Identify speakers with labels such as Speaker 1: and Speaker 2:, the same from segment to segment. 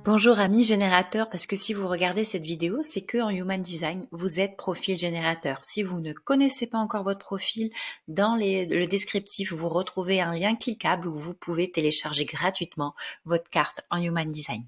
Speaker 1: Bonjour amis générateurs, parce que si vous regardez cette vidéo, c'est que en Human Design, vous êtes profil générateur. Si vous ne connaissez pas encore votre profil, dans le descriptif, vous retrouvez un lien cliquable où vous pouvez télécharger gratuitement votre carte en Human Design.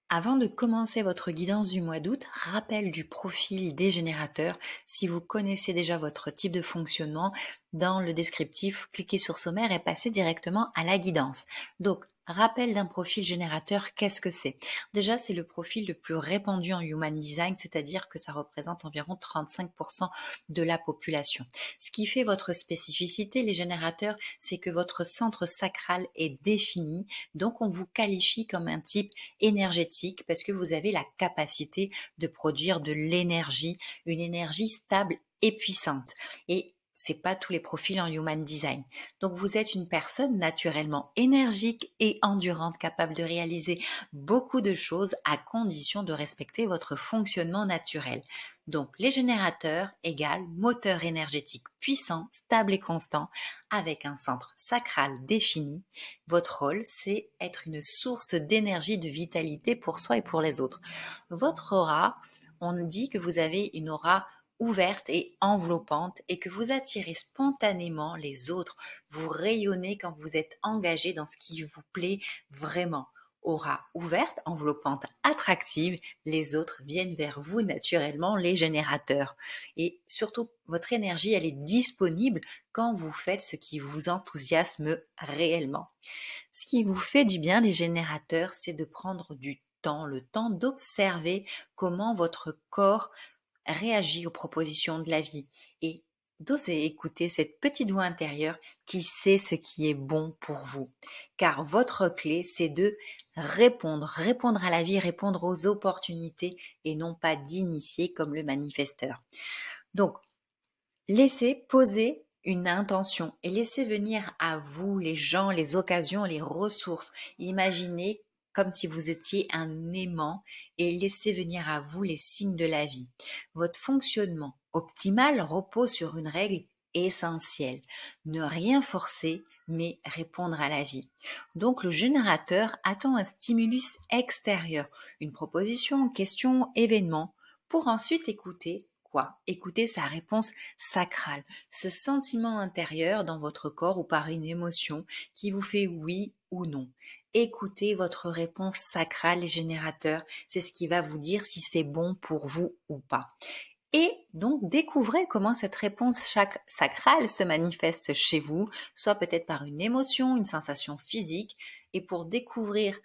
Speaker 1: Avant de commencer votre guidance du mois d'août, rappel du profil des générateurs. Si vous connaissez déjà votre type de fonctionnement, dans le descriptif, cliquez sur sommaire et passez directement à la guidance. Donc, rappel d'un profil générateur, qu'est-ce que c'est? Déjà, c'est le profil le plus répandu en Human Design, c'est-à-dire que ça représente environ 35% de la population. Ce qui fait votre spécificité, les générateurs, c'est que votre centre sacral est défini, donc on vous qualifie comme un type énergétique parce que vous avez la capacité de produire de l'énergie, une énergie stable et puissante. Et c'est pas tous les profils en Human Design. Donc vous êtes une personne naturellement énergique et endurante, capable de réaliser beaucoup de choses à condition de respecter votre fonctionnement naturel. Donc les générateurs égale moteur énergétique puissant, stable et constant, avec un centre sacral défini. Votre rôle, c'est être une source d'énergie, de vitalité pour soi et pour les autres. Votre aura, on dit que vous avez une aura ouverte et enveloppante et que vous attirez spontanément les autres. Vous rayonnez quand vous êtes engagé dans ce qui vous plaît vraiment. Aura ouverte, enveloppante, attractive, les autres viennent vers vous naturellement, les générateurs. Et surtout, votre énergie, elle est disponible quand vous faites ce qui vous enthousiasme réellement. Ce qui vous fait du bien, les générateurs, c'est de prendre du temps, le temps d'observer comment votre corps réagit aux propositions de la vie et d'oser écouter cette petite voix intérieure qui sait ce qui est bon pour vous. Car votre clé, c'est de répondre à la vie, répondre aux opportunités et non pas d'initier comme le manifesteur. Donc, laissez poser une intention et laissez venir à vous les gens, les occasions, les ressources. Imaginez comme si vous étiez un aimant et laissez venir à vous les signes de la vie. Votre fonctionnement optimal repose sur une règle essentielle. Ne rien forcer, mais répondre à la vie. Donc le générateur attend un stimulus extérieur, une proposition, question, événement, pour ensuite écouter quoi? Écoutez sa réponse sacrale, ce sentiment intérieur dans votre corps ou par une émotion qui vous fait oui ou non. Écoutez votre réponse sacrale et générateur, c'est ce qui va vous dire si c'est bon pour vous ou pas. Et donc, découvrez comment cette réponse sacrale se manifeste chez vous, soit peut-être par une émotion, une sensation physique. Et pour découvrir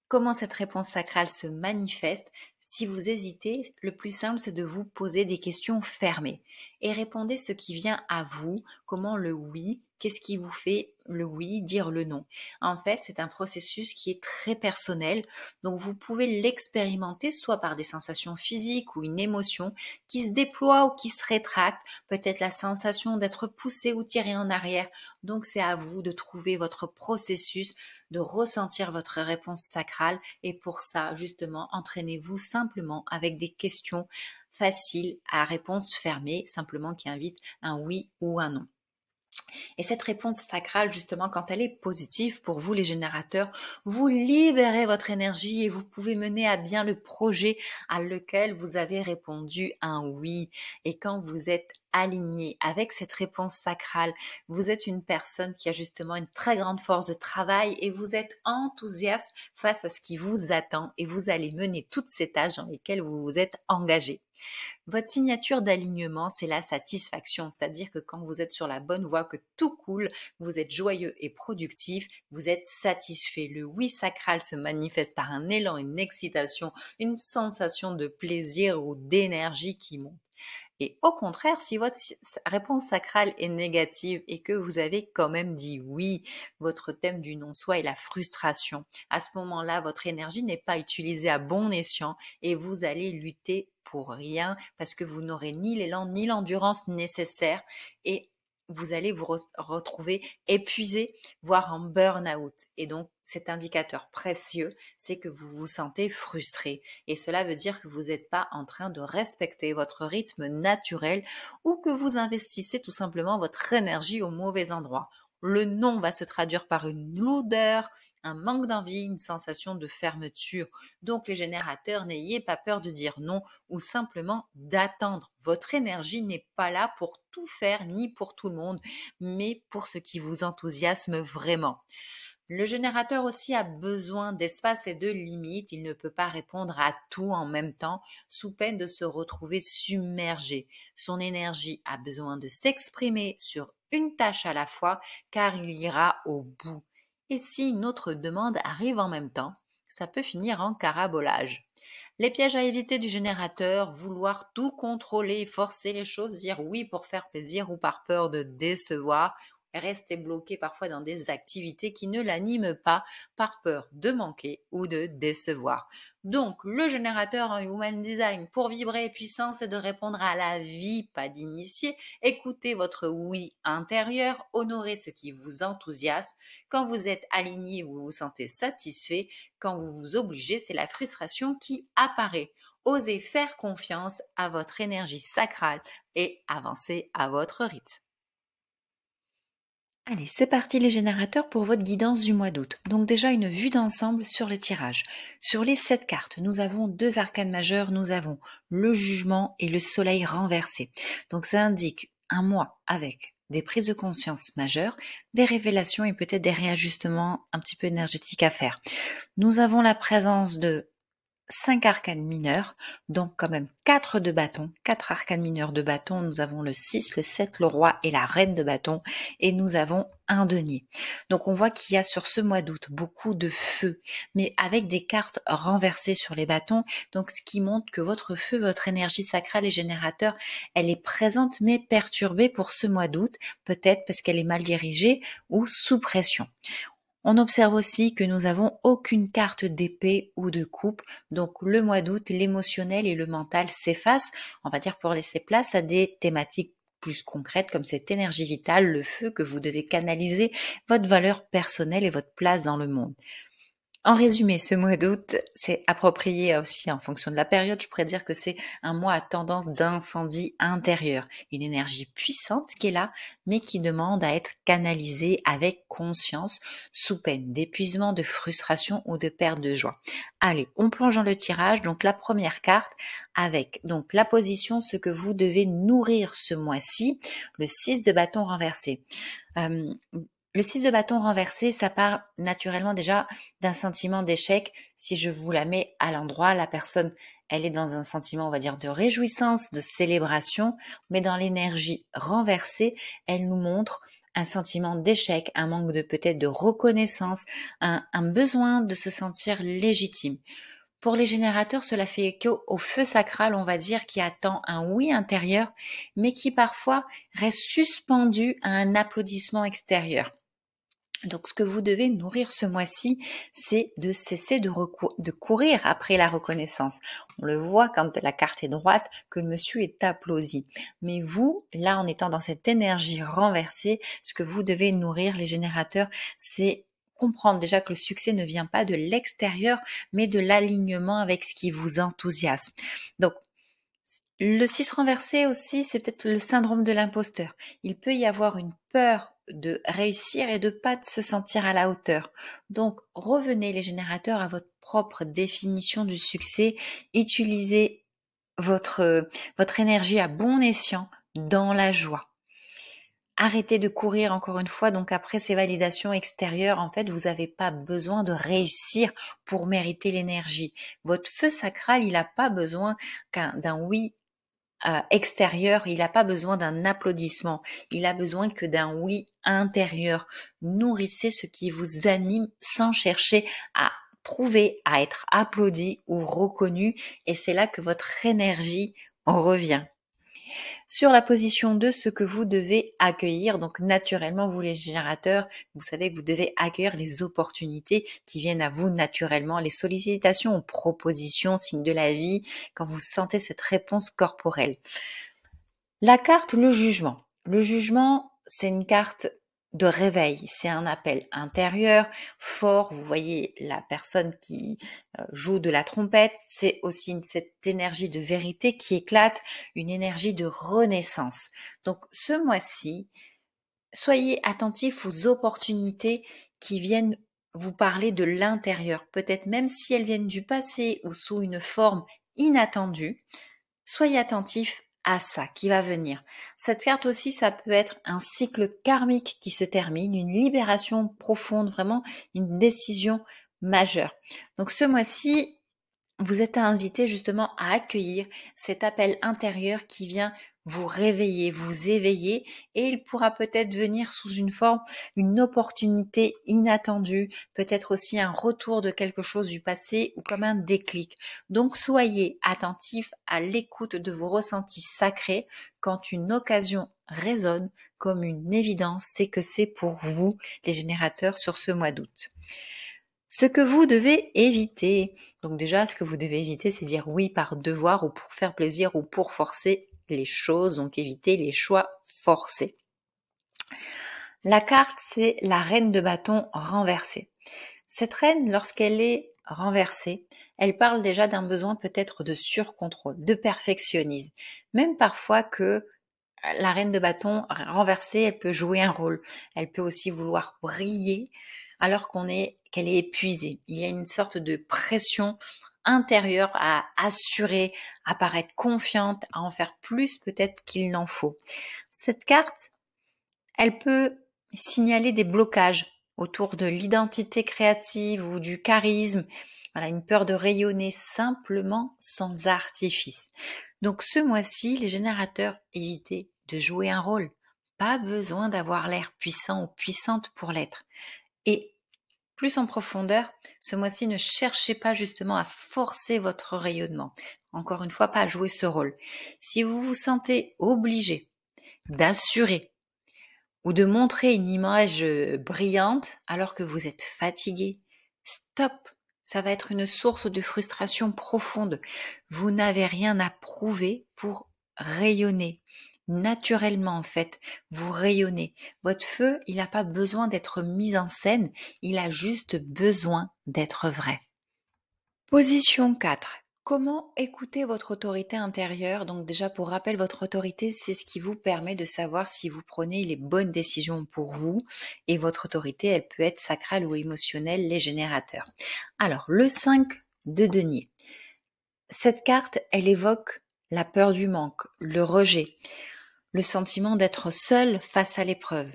Speaker 1: comment cette réponse sacrale se manifeste, si vous hésitez, le plus simple, c'est de vous poser des questions fermées et répondez ce qui vient à vous, comment le oui, qu'est-ce qui vous fait le oui, dire le non. En fait, c'est un processus qui est très personnel, donc vous pouvez l'expérimenter soit par des sensations physiques ou une émotion qui se déploie ou qui se rétracte, peut-être la sensation d'être poussé ou tiré en arrière. Donc c'est à vous de trouver votre processus, de ressentir votre réponse sacrale et pour ça, justement, entraînez-vous simplement avec des questions faciles à réponse fermée, simplement qui invitent un oui ou un non. Et cette réponse sacrale, justement, quand elle est positive pour vous, les générateurs, vous libérez votre énergie et vous pouvez mener à bien le projet à lequel vous avez répondu un oui. Et quand vous êtes aligné avec cette réponse sacrale, vous êtes une personne qui a justement une très grande force de travail et vous êtes enthousiaste face à ce qui vous attend et vous allez mener toutes ces tâches dans lesquelles vous vous êtes engagé. Votre signature d'alignement, c'est la satisfaction, c'est-à-dire que quand vous êtes sur la bonne voie, que tout coule, vous êtes joyeux et productif, vous êtes satisfait. Le oui sacral se manifeste par un élan, une excitation, une sensation de plaisir ou d'énergie qui monte. Et au contraire, si votre réponse sacrale est négative et que vous avez quand même dit oui, votre thème du non-soi est la frustration. À ce moment-là, votre énergie n'est pas utilisée à bon escient et vous allez lutter pour rien parce que vous n'aurez ni l'élan ni l'endurance nécessaire et vous allez vous retrouver épuisé, voire en burn-out. Et donc, cet indicateur précieux, c'est que vous vous sentez frustré. Et cela veut dire que vous n'êtes pas en train de respecter votre rythme naturel ou que vous investissez tout simplement votre énergie au mauvais endroit. Le non va se traduire par une lourdeur, un manque d'envie, une sensation de fermeture. Donc les générateurs, n'ayez pas peur de dire non ou simplement d'attendre. Votre énergie n'est pas là pour tout faire ni pour tout le monde, mais pour ce qui vous enthousiasme vraiment. Le générateur aussi a besoin d'espace et de limites. Il ne peut pas répondre à tout en même temps, sous peine de se retrouver submergé. Son énergie a besoin de s'exprimer sur une tâche à la fois, car il ira au bout. Et si une autre demande arrive en même temps, ça peut finir en carabolage. Les pièges à éviter du générateur: vouloir tout contrôler, forcer les choses, dire oui pour faire plaisir ou par peur de décevoir, rester bloqué parfois dans des activités qui ne l'animent pas par peur de manquer ou de décevoir. Donc, le générateur en Human Design, pour vibrer puissance et de répondre à la vie, pas d'initier, écoutez votre oui intérieur, honorez ce qui vous enthousiasme. Quand vous êtes aligné, vous vous sentez satisfait. Quand vous vous obligez, c'est la frustration qui apparaît. Osez faire confiance à votre énergie sacrale et avancez à votre rythme. Allez, c'est parti les générateurs pour votre guidance du mois d'août. Donc déjà une vue d'ensemble sur le tirage. Sur les 7 cartes, nous avons 2 arcanes majeurs, nous avons le jugement et le soleil renversé. Donc ça indique un mois avec des prises de conscience majeures, des révélations et peut-être des réajustements un petit peu énergétiques à faire. Nous avons la présence de 5 arcanes mineurs, donc quand même 4 de bâton, 4 arcanes mineurs de bâton. Nous avons le 6, le 7, le roi et la reine de bâton, et nous avons un denier. Donc on voit qu'il y a sur ce mois d'août beaucoup de feu, mais avec des cartes renversées sur les bâtons, donc ce qui montre que votre feu, votre énergie sacrale et générateur, elle est présente mais perturbée pour ce mois d'août, peut-être parce qu'elle est mal dirigée ou sous pression. On observe aussi que nous avons aucune carte d'épée ou de coupe, donc le mois d'août, l'émotionnel et le mental s'effacent, on va dire pour laisser place à des thématiques plus concrètes comme cette énergie vitale, le feu que vous devez canaliser, votre valeur personnelle et votre place dans le monde. En résumé, ce mois d'août, c'est approprié aussi en fonction de la période. Je pourrais dire que c'est un mois à tendance d'incendie intérieur. Une énergie puissante qui est là, mais qui demande à être canalisée avec conscience, sous peine d'épuisement, de frustration ou de perte de joie. Allez, on plonge dans le tirage. Donc la première carte avec donc la position, ce que vous devez nourrir ce mois-ci, le 6 de bâton renversé. Euh, le 6 de bâton renversé, ça part naturellement déjà d'un sentiment d'échec. Si je vous la mets à l'endroit, la personne, elle est dans un sentiment, on va dire, de réjouissance, de célébration, mais dans l'énergie renversée, elle nous montre un sentiment d'échec, un manque de peut-être de reconnaissance, un besoin de se sentir légitime. Pour les générateurs, cela fait écho au feu sacral, on va dire, qui attend un oui intérieur, mais qui parfois reste suspendu à un applaudissement extérieur. Donc, ce que vous devez nourrir ce mois-ci, c'est de cesser de courir après la reconnaissance. On le voit quand la carte est droite, que le monsieur est applaudi. Mais vous, là, en étant dans cette énergie renversée, ce que vous devez nourrir, les générateurs, c'est comprendre déjà que le succès ne vient pas de l'extérieur, mais de l'alignement avec ce qui vous enthousiasme. Donc, le 6 renversé aussi, c'est peut-être le syndrome de l'imposteur. Il peut y avoir une peur de réussir et de pas se sentir à la hauteur. Donc, revenez les générateurs à votre propre définition du succès. Utilisez votre énergie à bon escient dans la joie. Arrêtez de courir encore une fois. Donc après ces validations extérieures, en fait, vous n'avez pas besoin de réussir pour mériter l'énergie. Votre feu sacral, il n'a pas besoin d'un oui extérieur, il n'a pas besoin d'un applaudissement, il a besoin que d'un oui intérieur. Nourrissez ce qui vous anime sans chercher à prouver, à être applaudi ou reconnu, et c'est là que votre énergie revient. Sur la position 2, ce que vous devez accueillir, donc naturellement, vous les générateurs, vous savez que vous devez accueillir les opportunités qui viennent à vous naturellement, les sollicitations ou propositions, signes de la vie, quand vous sentez cette réponse corporelle. La carte, le jugement. Le jugement, c'est une carte de réveil, c'est un appel intérieur fort. Vous voyez la personne qui joue de la trompette, c'est aussi cette énergie de vérité qui éclate, une énergie de renaissance. Donc ce mois-ci, soyez attentifs aux opportunités qui viennent vous parler de l'intérieur, peut-être même si elles viennent du passé ou sous une forme inattendue. Soyez attentif à ça qui va venir. Cette carte aussi, ça peut être un cycle karmique qui se termine, une libération profonde, vraiment une décision majeure. Donc ce mois-ci, vous êtes invité justement à accueillir cet appel intérieur qui vient vous réveiller, vous éveiller, et il pourra peut-être venir sous une forme, une opportunité inattendue, peut-être aussi un retour de quelque chose du passé ou comme un déclic. Donc soyez attentifs à l'écoute de vos ressentis sacrés quand une occasion résonne comme une évidence, c'est que c'est pour vous les générateurs sur ce mois d'août. Ce que vous devez éviter. Donc déjà, ce que vous devez éviter, c'est dire oui par devoir ou pour faire plaisir ou pour forcer les choses. Donc évitez les choix forcés. La carte, c'est la reine de bâton renversée. Cette reine, lorsqu'elle est renversée, elle parle déjà d'un besoin peut-être de surcontrôle, de perfectionnisme. Même parfois que la reine de bâton renversée, elle peut jouer un rôle. Elle peut aussi vouloir briller alors qu'elle est épuisée. Il y a une sorte de pression intérieure à assurer, à paraître confiante, à en faire plus peut-être qu'il n'en faut. Cette carte, elle peut signaler des blocages autour de l'identité créative ou du charisme. Voilà, une peur de rayonner simplement sans artifice. Donc ce mois-ci, les générateurs, évitez de jouer un rôle. Pas besoin d'avoir l'air puissant ou puissante pour l'être. Et plus en profondeur, ce mois-ci, ne cherchez pas justement à forcer votre rayonnement. Encore une fois, pas à jouer ce rôle. Si vous vous sentez obligé d'assurer ou de montrer une image brillante alors que vous êtes fatigué, stop! Ça va être une source de frustration profonde. Vous n'avez rien à prouver pour rayonner. Naturellement, en fait, vous rayonnez. Votre feu, il n'a pas besoin d'être mis en scène, il a juste besoin d'être vrai. Position 4. Comment écouter votre autorité intérieure? Donc déjà, pour rappel, votre autorité, c'est ce qui vous permet de savoir si vous prenez les bonnes décisions pour vous. Et votre autorité, elle peut être sacrale ou émotionnelle, les générateurs. Alors, le 5 de denier. Cette carte, elle évoque la peur du manque, le rejet, le sentiment d'être seul face à l'épreuve.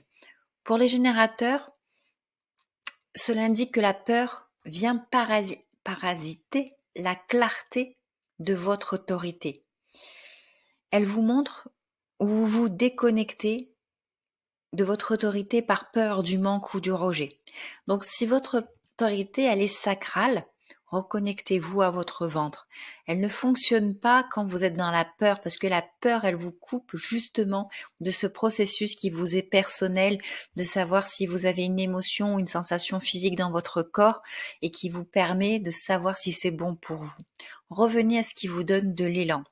Speaker 1: Pour les générateurs, cela indique que la peur vient parasiter la clarté de votre autorité. Elle vous montre où vous vous déconnectez de votre autorité par peur du manque ou du rejet. Donc si votre autorité, elle est sacrale, reconnectez-vous à votre ventre. Elle ne fonctionne pas quand vous êtes dans la peur, parce que la peur, elle vous coupe justement de ce processus qui vous est personnel, de savoir si vous avez une émotion ou une sensation physique dans votre corps et qui vous permet de savoir si c'est bon pour vous. Revenez à ce qui vous donne de l'élan.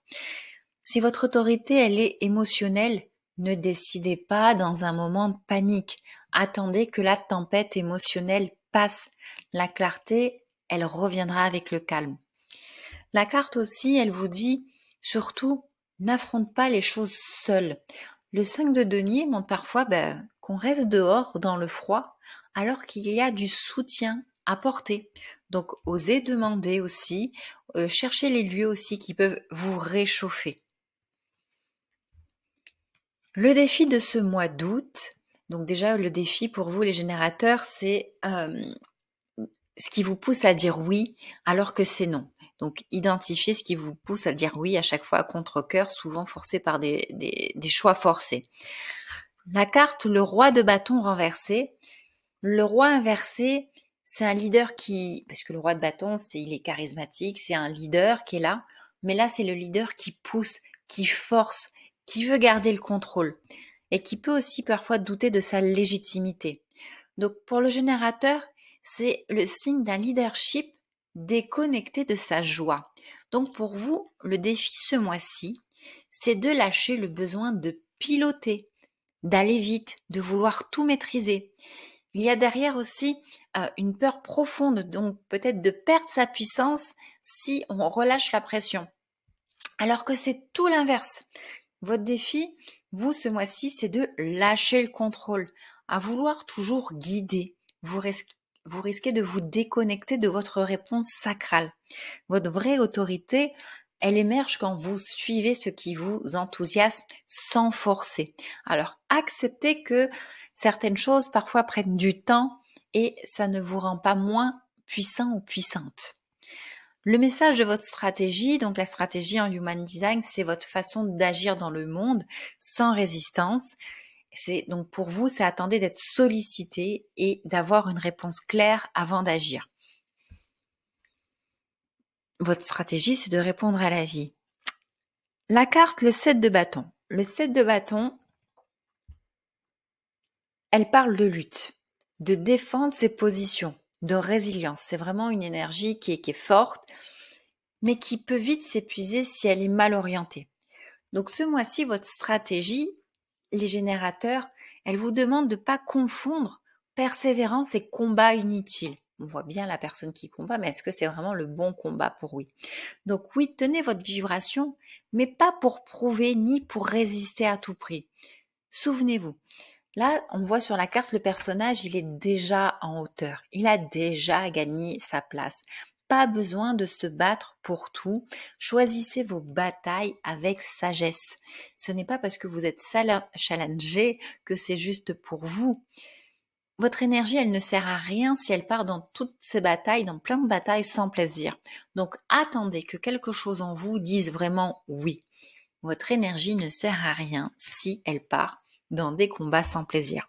Speaker 1: Si votre autorité, elle est émotionnelle, ne décidez pas dans un moment de panique. Attendez que la tempête émotionnelle passe. La clarté, elle reviendra avec le calme. La carte aussi, elle vous dit, surtout, n'affronte pas les choses seul. Le 5 de denier montre parfois qu'on reste dehors dans le froid, alors qu'il y a du soutien à porter. Donc, osez demander aussi, cherchez les lieux aussi qui peuvent vous réchauffer. Le défi de ce mois d'août, donc déjà le défi pour vous les générateurs, c'est ce qui vous pousse à dire oui alors que c'est non. Donc identifiez ce qui vous pousse à dire oui à chaque fois à contre-cœur, souvent forcé par des choix forcés. La carte, le roi de bâton renversé. Le roi inversé, c'est un leader parce que le roi de bâton, il est charismatique, c'est un leader qui est là, mais là c'est le leader qui pousse, qui force, qui veut garder le contrôle et qui peut aussi parfois douter de sa légitimité. Donc pour le générateur, c'est le signe d'un leadership déconnecté de sa joie. Donc pour vous, le défi ce mois-ci, c'est de lâcher le besoin de piloter, d'aller vite, de vouloir tout maîtriser. Il y a derrière aussi une peur profonde, donc peut-être de perdre sa puissance si on relâche la pression. Alors que c'est tout l'inverse. Votre défi, vous, ce mois-ci, c'est de lâcher le contrôle, à vouloir toujours guider. Vous vous risquez de vous déconnecter de votre réponse sacrale. Votre vraie autorité, elle émerge quand vous suivez ce qui vous enthousiasme sans forcer. Alors, acceptez que certaines choses parfois prennent du temps et ça ne vous rend pas moins puissant ou puissante. Le message de votre stratégie, donc la stratégie en Human Design, c'est votre façon d'agir dans le monde sans résistance. Donc pour vous, c'est attendez d'être sollicité et d'avoir une réponse claire avant d'agir. Votre stratégie, c'est de répondre à la vie. La carte, le 7 de bâton. Le 7 de bâton, elle parle de lutte, de défendre ses positions, de résilience. C'est vraiment une énergie qui est forte, mais qui peut vite s'épuiser si elle est mal orientée. Donc ce mois-ci, votre stratégie, les générateurs, elle vous demande de ne pas confondre persévérance et combat inutile. On voit bien la personne qui combat, mais est-ce que c'est vraiment le bon combat pour oui? Donc oui, tenez votre vibration, mais pas pour prouver ni pour résister à tout prix. Souvenez-vous, là, on voit sur la carte le personnage, il est déjà en hauteur. Il a déjà gagné sa place. Pas besoin de se battre pour tout. Choisissez vos batailles avec sagesse. Ce n'est pas parce que vous êtes challengé que c'est juste pour vous. Votre énergie, elle ne sert à rien si elle part dans toutes ces batailles, dans plein de batailles sans plaisir. Donc, attendez que quelque chose en vous dise vraiment oui. Votre énergie ne sert à rien si elle part dans des combats sans plaisir.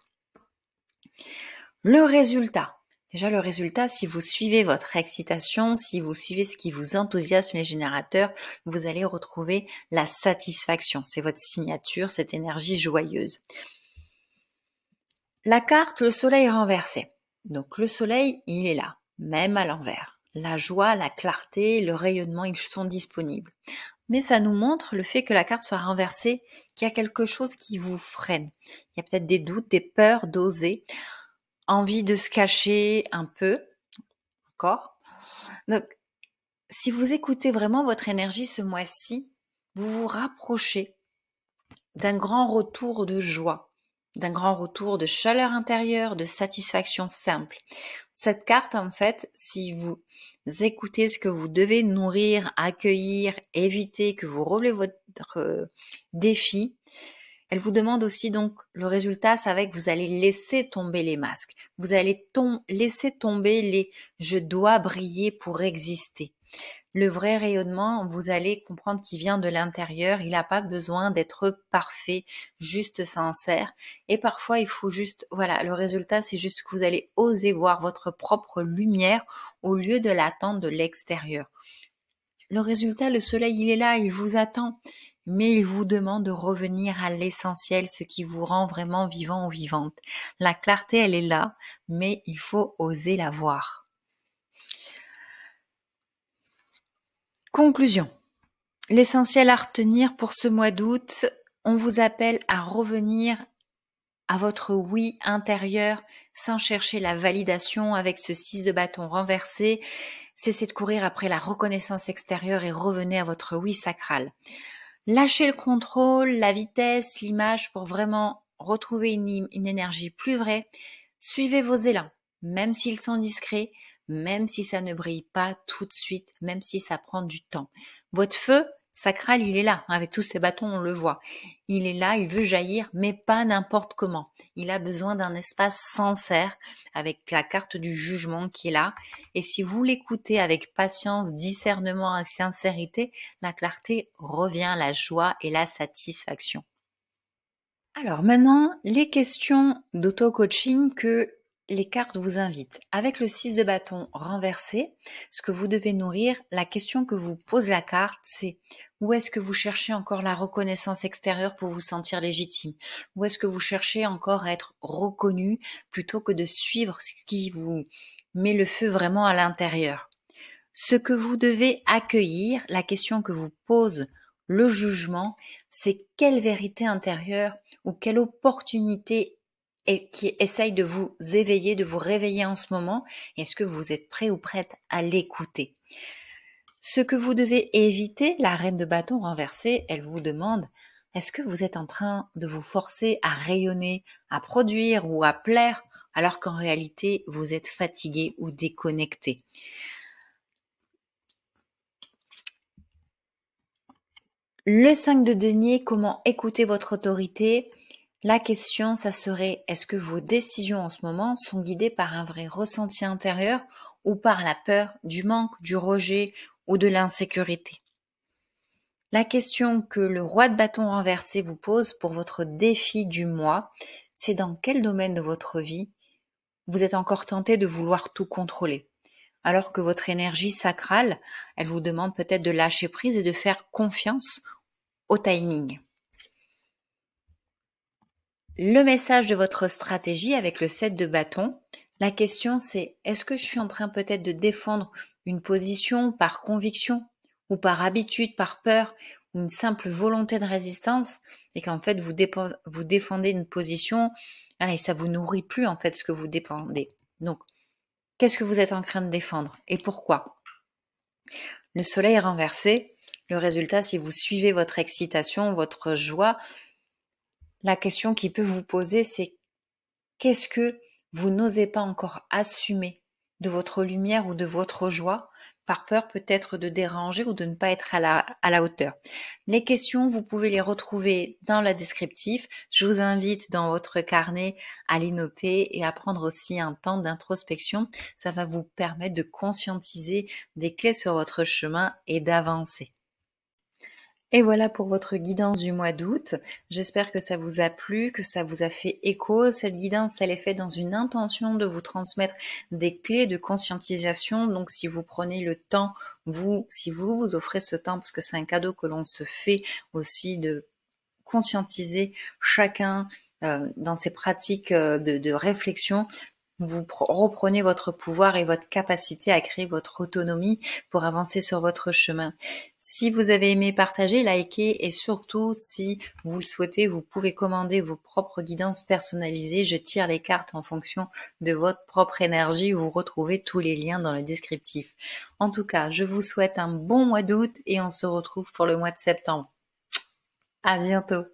Speaker 1: Le résultat. Déjà, le résultat, si vous suivez votre excitation, si vous suivez ce qui vous enthousiasme les générateurs, vous allez retrouver la satisfaction. C'est votre signature, cette énergie joyeuse. La carte, le soleil renversé. Donc, le soleil, il est là, même à l'envers. La joie, la clarté, le rayonnement, ils sont disponibles. Mais ça nous montre le fait que la carte soit renversée, qu'il y a quelque chose qui vous freine. Il y a peut-être des doutes, des peurs d'oser, envie de se cacher un peu, d'accord? Donc, si vous écoutez vraiment votre énergie ce mois-ci, vous vous rapprochez d'un grand retour de joie, d'un grand retour de chaleur intérieure, de satisfaction simple. Cette carte, en fait, si vous écoutez ce que vous devez nourrir, accueillir, éviter, que vous relevez votre défi, elle vous demande aussi donc le résultat, c'est avec vous allez laisser tomber les masques. Vous allez laisser tomber les « je dois briller pour exister ». Le vrai rayonnement, vous allez comprendre qu'il vient de l'intérieur. Il n'a pas besoin d'être parfait, juste sincère. Et parfois, il faut juste, voilà, le résultat, c'est juste que vous allez oser voir votre propre lumière au lieu de l'attendre de l'extérieur. Le résultat, le soleil, il est là, il vous attend. Mais il vous demande de revenir à l'essentiel, ce qui vous rend vraiment vivant ou vivante. La clarté, elle est là, mais il faut oser la voir. Conclusion. L'essentiel à retenir pour ce mois d'août, on vous appelle à revenir à votre oui intérieur sans chercher la validation avec ce 6 de bâton renversé. Cessez de courir après la reconnaissance extérieure et revenez à votre oui sacral. Lâchez le contrôle, la vitesse, l'image pour vraiment retrouver une énergie plus vraie. Suivez vos élans, même s'ils sont discrets, même si ça ne brille pas tout de suite, même si ça prend du temps. Votre feu sacral, il est là, avec tous ces bâtons, on le voit. Il est là, il veut jaillir, mais pas n'importe comment. Il a besoin d'un espace sincère, avec la carte du jugement qui est là. Et si vous l'écoutez avec patience, discernement et sincérité, la clarté revient, la joie et la satisfaction. Alors maintenant, les questions d'auto-coaching que les cartes vous invitent. Avec le 6 de bâton renversé, ce que vous devez nourrir, la question que vous pose la carte, c'est où est-ce que vous cherchez encore la reconnaissance extérieure pour vous sentir légitime? Où est-ce que vous cherchez encore à être reconnu plutôt que de suivre ce qui vous met le feu vraiment à l'intérieur? Ce que vous devez accueillir, la question que vous pose le jugement, c'est quelle vérité intérieure ou quelle opportunité qui essaye de vous éveiller, de vous réveiller en ce moment. Est-ce que vous êtes prêt ou prête à l'écouter? Ce que vous devez éviter, la reine de bâton renversée, elle vous demande, est-ce que vous êtes en train de vous forcer à rayonner, à produire ou à plaire alors qu'en réalité, vous êtes fatigué ou déconnecté. Le 5 de denier, comment écouter votre autorité? La question, ça serait, est-ce que vos décisions en ce moment sont guidées par un vrai ressenti intérieur ou par la peur du manque, du rejet ou de l'insécurité? La question que le roi de bâton renversé vous pose pour votre défi du mois, c'est dans quel domaine de votre vie vous êtes encore tenté de vouloir tout contrôler, alors que votre énergie sacrale, elle vous demande peut-être de lâcher prise et de faire confiance au timing. Le message de votre stratégie avec le 7 de bâton, la question c'est, est-ce que je suis en train peut-être de défendre une position par conviction ou par habitude, par peur, ou une simple volonté de résistance, et qu'en fait vous défendez une position et ça vous nourrit plus en fait ce que vous défendez. Donc, qu'est-ce que vous êtes en train de défendre et pourquoi? Le soleil est renversé. Le résultat, si vous suivez votre excitation, votre joie, la question qui peut vous poser, c'est qu'est-ce que vous n'osez pas encore assumer de votre lumière ou de votre joie, par peur peut-être de déranger ou de ne pas être à la hauteur. Les questions, vous pouvez les retrouver dans la descriptif. Je vous invite dans votre carnet à les noter et à prendre aussi un temps d'introspection. Ça va vous permettre de conscientiser des clés sur votre chemin et d'avancer. Et voilà pour votre guidance du mois d'août. J'espère que ça vous a plu, que ça vous a fait écho. Cette guidance, elle est faite dans une intention de vous transmettre des clés de conscientisation. Donc, si vous prenez le temps, si vous vous offrez ce temps, parce que c'est un cadeau que l'on se fait aussi de conscientiser chacun dans ses pratiques de réflexion, vous reprenez votre pouvoir et votre capacité à créer votre autonomie pour avancer sur votre chemin. Si vous avez aimé, partagez, likez et surtout, si vous le souhaitez, vous pouvez commander vos propres guidances personnalisées. Je tire les cartes en fonction de votre propre énergie. Vous retrouvez tous les liens dans le descriptif. En tout cas, je vous souhaite un bon mois d'août et on se retrouve pour le mois de septembre. À bientôt.